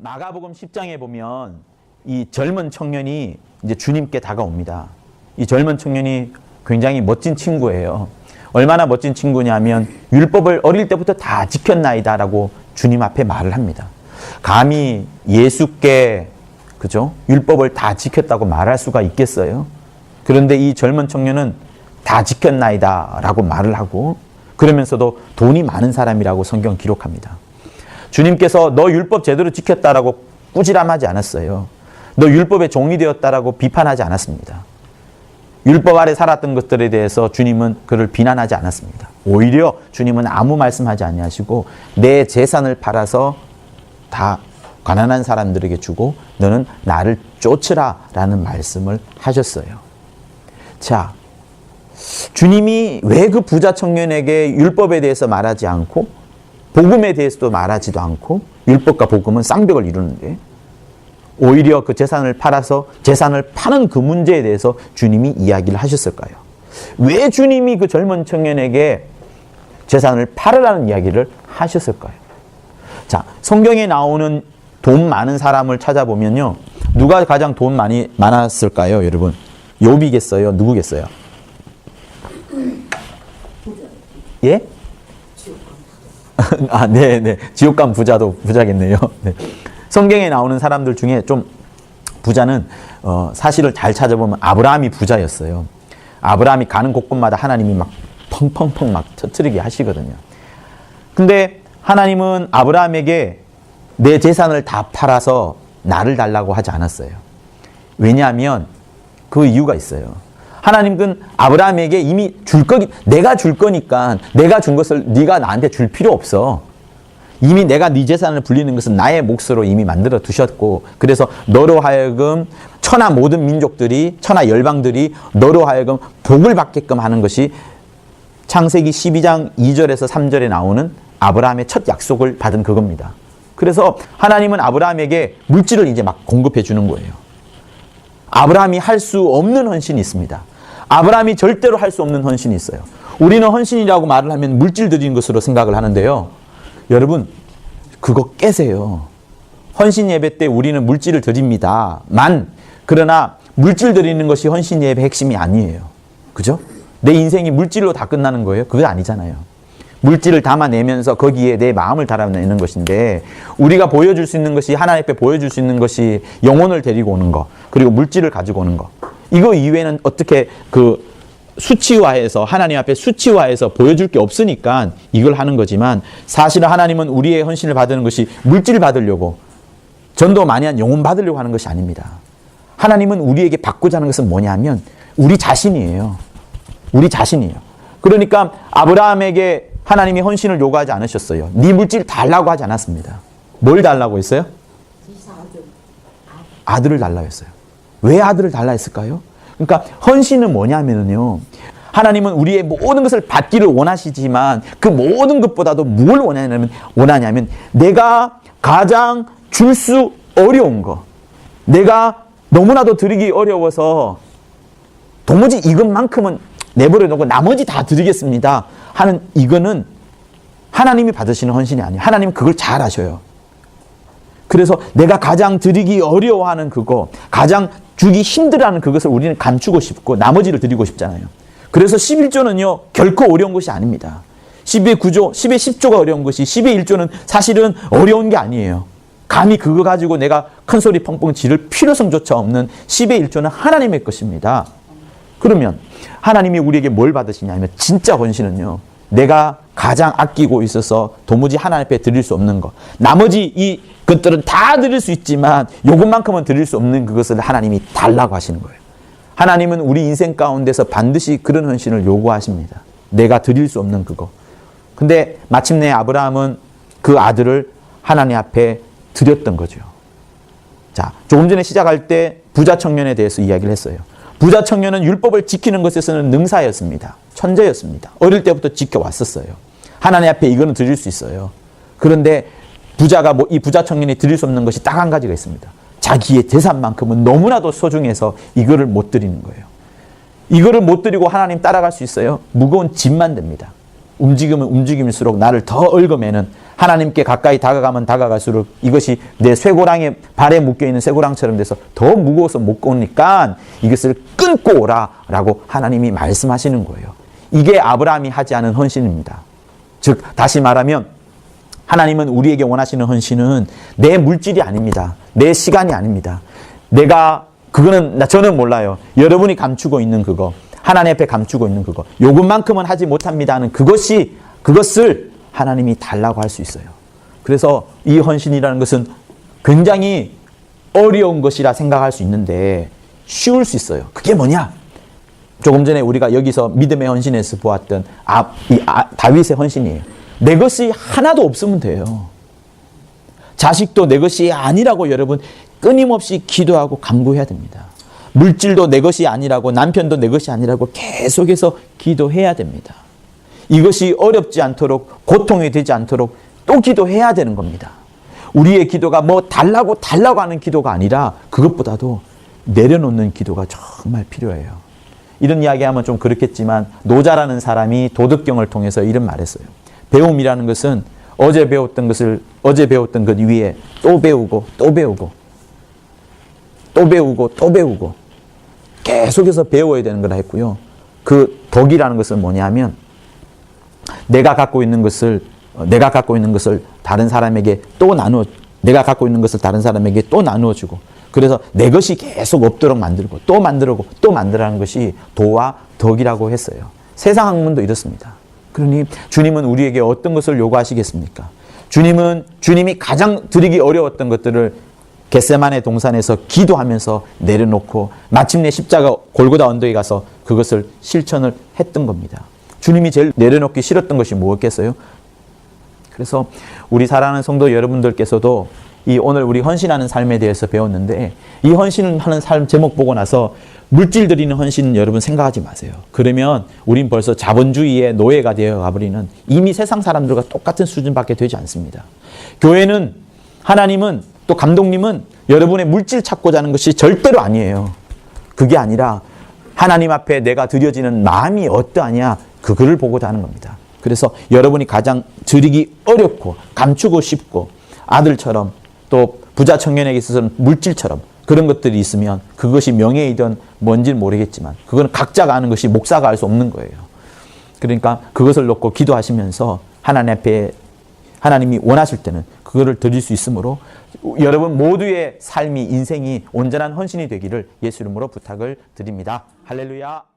마가복음 10장에 보면 이 젊은 청년이 이제 주님께 다가옵니다. 이 젊은 청년이 굉장히 멋진 친구예요. 얼마나 멋진 친구냐면 율법을 어릴 때부터 다 지켰나이다 라고 주님 앞에 말을 합니다. 감히 예수께 그죠? 율법을 다 지켰다고 말할 수가 있겠어요? 그런데 이 젊은 청년은 다 지켰나이다 라고 말을 하고 그러면서도 돈이 많은 사람이라고 성경 기록합니다. 주님께서 너 율법 제대로 지켰다라고 꾸지람하지 않았어요. 너 율법의 종이 되었다라고 비판하지 않았습니다. 율법 아래 살았던 것들에 대해서 주님은 그를 비난하지 않았습니다. 오히려 주님은 아무 말씀하지 아니하시고 내 재산을 팔아서 다 가난한 사람들에게 주고 너는 나를 쫓으라 라는 말씀을 하셨어요. 자, 주님이 왜 그 부자 청년에게 율법에 대해서 말하지 않고 복음에 대해서도 말하지도 않고 율법과 복음은 쌍벽을 이루는데 오히려 그 재산을 팔아서 재산을 파는 그 문제에 대해서 주님이 이야기를 하셨을까요? 왜 주님이 그 젊은 청년에게 재산을 팔으라는 이야기를 하셨을까요? 자, 성경에 나오는 돈 많은 사람을 찾아보면요. 누가 가장 돈 많았을까요, 여러분? 욥이겠어요? 누구겠어요? 예? 아, 네. 지옥간 부자도 부자겠네요. 네. 성경에 나오는 사람들 중에 좀 부자는 사실을 잘 찾아보면 아브라함이 부자였어요. 아브라함이 가는 곳곳마다 하나님이 막 펑펑펑 막 터뜨리게 하시거든요. 근데 하나님은 아브라함에게 내 재산을 다 팔아서 나를 달라고 하지 않았어요. 왜냐하면 그 이유가 있어요. 하나님은 아브라함에게 이미 내가 줄 거니까 내가 준 것을 네가 나한테 줄 필요 없어. 이미 내가 네 재산을 불리는 것은 나의 몫으로 이미 만들어 두셨고 그래서 너로 하여금 천하 모든 민족들이 천하 열방들이 너로 하여금 복을 받게끔 하는 것이 창세기 12장 2절에서 3절에 나오는 아브라함의 첫 약속을 받은 그겁니다. 그래서 하나님은 아브라함에게 물질을 이제 막 공급해 주는 거예요. 아브라함이 할 수 없는 헌신이 있습니다. 아브라함이 절대로 할 수 없는 헌신이 있어요. 우리는 헌신이라고 말을 하면 물질 드리는 것으로 생각을 하는데요. 여러분, 그거 깨세요. 헌신 예배 때 우리는 물질을 드립니다만, 그러나 물질 드리는 것이 헌신 예배 핵심이 아니에요. 그죠? 내 인생이 물질로 다 끝나는 거예요? 그게 아니잖아요. 물질을 담아내면서 거기에 내 마음을 담아내는 것인데 우리가 보여줄 수 있는 것이 하나님 앞에 보여줄 수 있는 것이 영혼을 데리고 오는 거 그리고 물질을 가지고 오는 거 이거 이외에는 어떻게 그 수치화해서 하나님 앞에 수치화해서 보여줄 게 없으니까 이걸 하는 거지만 사실은 하나님은 우리의 헌신을 받는 것이 물질을 받으려고 전도 많이 한 영혼 받으려고 하는 것이 아닙니다. 하나님은 우리에게 받고자 하는 것은 뭐냐면 우리 자신이에요. 우리 자신이에요. 그러니까 아브라함에게 하나님이 헌신을 요구하지 않으셨어요. 네 물질 달라고 하지 않았습니다. 뭘 달라고 했어요? 아들을 달라고 했어요. 왜 아들을 달라 했을까요? 그러니까 헌신은 뭐냐면요. 하나님은 우리의 모든 것을 받기를 원하시지만 그 모든 것보다도 뭘 원하냐면 내가 가장 줄 수 어려운 거 내가 너무나도 드리기 어려워서 도무지 이것만큼은 내버려 놓고 나머지 다 드리겠습니다 하는 이거는 하나님이 받으시는 헌신이 아니에요. 하나님은 그걸 잘 아셔요. 그래서 내가 가장 드리기 어려워하는 그거 가장 주기 힘들어하는 그것을 우리는 감추고 싶고 나머지를 드리고 싶잖아요. 그래서 11조는요 결코 어려운 것이 아닙니다. 10의 9조, 10의 10조가 어려운 것이 10의 1조는 사실은 어려운 게 아니에요. 감히 그거 가지고 내가 큰 소리 펑펑 지를 필요성조차 없는 10의 1조는 하나님의 것입니다. 그러면 하나님이 우리에게 뭘 받으시냐면 진짜 헌신은요. 내가 가장 아끼고 있어서 도무지 하나님 앞에 드릴 수 없는 것. 나머지 이 것들은 다 드릴 수 있지만 요것만큼은 드릴 수 없는 그것을 하나님이 달라고 하시는 거예요. 하나님은 우리 인생 가운데서 반드시 그런 헌신을 요구하십니다. 내가 드릴 수 없는 그거. 근데 마침내 아브라함은 그 아들을 하나님 앞에 드렸던 거죠. 자, 조금 전에 시작할 때 부자 청년에 대해서 이야기를 했어요. 부자 청년은 율법을 지키는 것에서는 능사였습니다. 천재였습니다. 어릴 때부터 지켜왔었어요. 하나님 앞에 이거는 드릴 수 있어요. 그런데 이 부자 청년이 드릴 수 없는 것이 딱 한 가지가 있습니다. 자기의 재산만큼은 너무나도 소중해서 이거를 못 드리는 거예요. 이거를 못 드리고 하나님 따라갈 수 있어요? 무거운 짐만 됩니다. 움직이면 움직일수록 나를 더 얽어매는, 하나님께 가까이 다가가면 다가갈수록 이것이 내 쇠고랑에, 발에 묶여있는 쇠고랑처럼 돼서 더 무거워서 못 오니까 이것을 끊고 오라라고 하나님이 말씀하시는 거예요. 이게 아브라함이 하지 않은 헌신입니다. 즉 다시 말하면 하나님은 우리에게 원하시는 헌신은 내 물질이 아닙니다. 내 시간이 아닙니다. 저는 몰라요. 여러분이 감추고 있는 그거, 하나님 앞에 감추고 있는 그거, 요것만큼은 하지 못합니다 하는 그것을 하나님이 달라고 할 수 있어요. 그래서 이 헌신이라는 것은 굉장히 어려운 것이라 생각할 수 있는데 쉬울 수 있어요. 그게 뭐냐? 조금 전에 우리가 여기서 믿음의 헌신에서 보았던 다윗의 헌신이에요. 내 것이 하나도 없으면 돼요. 자식도 내 것이 아니라고 여러분 끊임없이 기도하고 간구해야 됩니다. 물질도 내 것이 아니라고, 남편도 내 것이 아니라고 계속해서 기도해야 됩니다. 이것이 어렵지 않도록, 고통이 되지 않도록 또 기도해야 되는 겁니다. 우리의 기도가 뭐 달라고 하는 기도가 아니라 그것보다도 내려놓는 기도가 정말 필요해요. 이런 이야기하면 좀 그렇겠지만 노자라는 사람이 도덕경을 통해서 이런 말했어요. 배움이라는 것은 어제 배웠던 것 위에 또 배우고 또 배우고 또 배우고 또 배우고 계속해서 배워야 되는 거라 했고요. 그 덕이라는 것은 뭐냐면 내가 갖고 있는 것을 다른 사람에게 또 나누어 주고, 그래서 내 것이 계속 없도록 만들고 또 만들고 또 만들라는 것이 도와 덕이라고 했어요. 세상 학문도 이렇습니다. 그러니 주님은 우리에게 어떤 것을 요구하시겠습니까? 주님이 가장 드리기 어려웠던 것들을 겟세마네 동산에서 기도하면서 내려놓고 마침내 십자가 골고다 언덕에 가서 그것을 실천을 했던 겁니다. 주님이 제일 내려놓기 싫었던 것이 무엇겠어요? 그래서 우리 사랑하는 성도 여러분들께서도 오늘 우리 헌신하는 삶에 대해서 배웠는데, 이 헌신하는 삶 제목 보고 나서 물질 드리는 헌신은 여러분 생각하지 마세요. 그러면 우린 벌써 자본주의의 노예가 되어 가버리는, 이미 세상 사람들과 똑같은 수준밖에 되지 않습니다. 교회는, 하나님은, 또 감독님은 여러분의 물질 찾고자 하는 것이 절대로 아니에요. 그게 아니라 하나님 앞에 내가 드려지는 마음이 어떠하냐, 그거를 보고자 하는 겁니다. 그래서 여러분이 가장 드리기 어렵고 감추고 싶고, 아들처럼 또 부자 청년에게 있어서는 물질처럼 그런 것들이 있으면 그것이 명예이든 뭔지는 모르겠지만 그거는 각자가 아는 것이 목사가 알 수 없는 거예요. 그러니까 그것을 놓고 기도하시면서 하나님 앞에, 하나님이 원하실 때는 그거를 드릴 수 있으므로 여러분 모두의 삶이, 인생이 온전한 헌신이 되기를 예수 이름으로 부탁을 드립니다. 할렐루야.